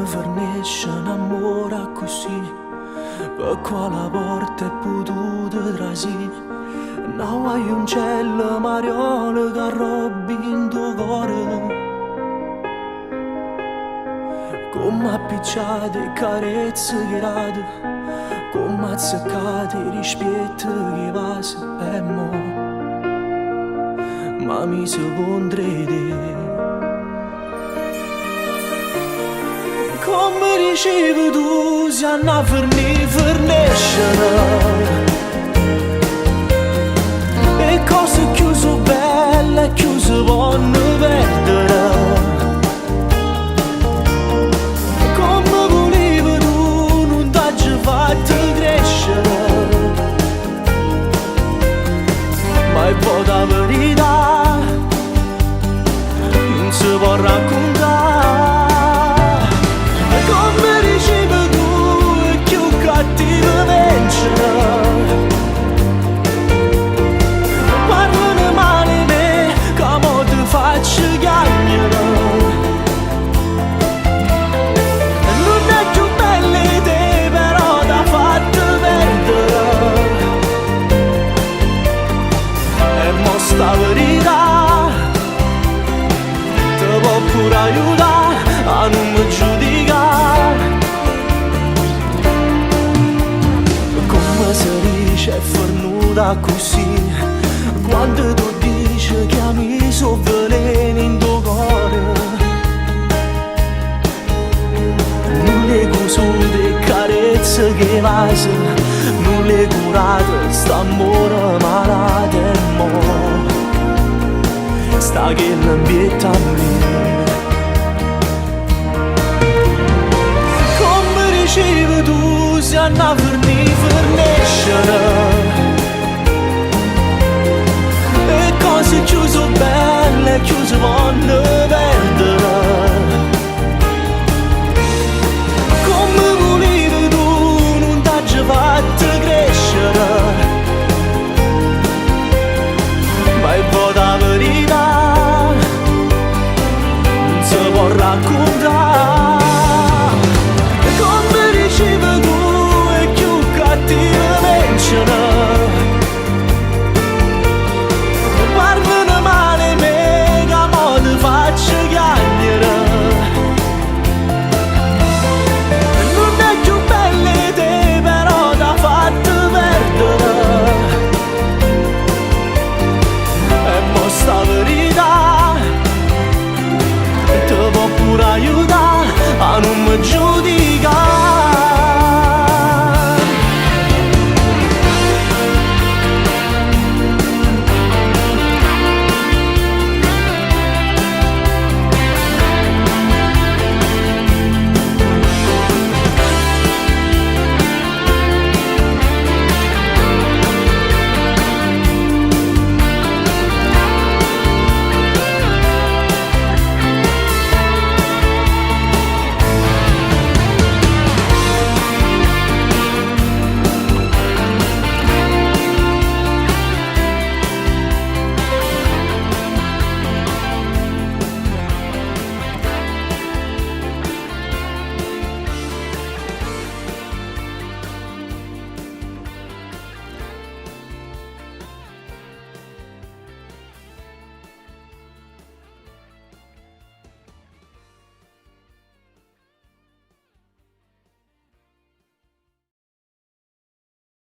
fornisce un amore così, per quale porta è potuto trasì. Non hai un cielo mariolo che arrobbi in tuo cuore, come appicciate e carezze che rate, come azzeccate e rispetto che vasi e mo, ma mi secondo te. Come dicevi tu, si hanno a forniscere e cose chiuse belle, chiuse vanno perdere. Come volevi tu, non t'hai fatto crescere, ma è poi la verità non si può raccontare. Parlano male me, come ti faccio chiamare. Non è più bella te, però t'ha fatto perdere. E mo sta verità ti può pure aiutare a non mi giudicare. È fornuta così, quando tu dici che mi so veleno in tuo cuore, non le cosute carezze che vasi, non le curate st'amore malato e mo sta che l'ambietta a me. Come dicevi tu, si hanno a forniscere e cose chiuse bene.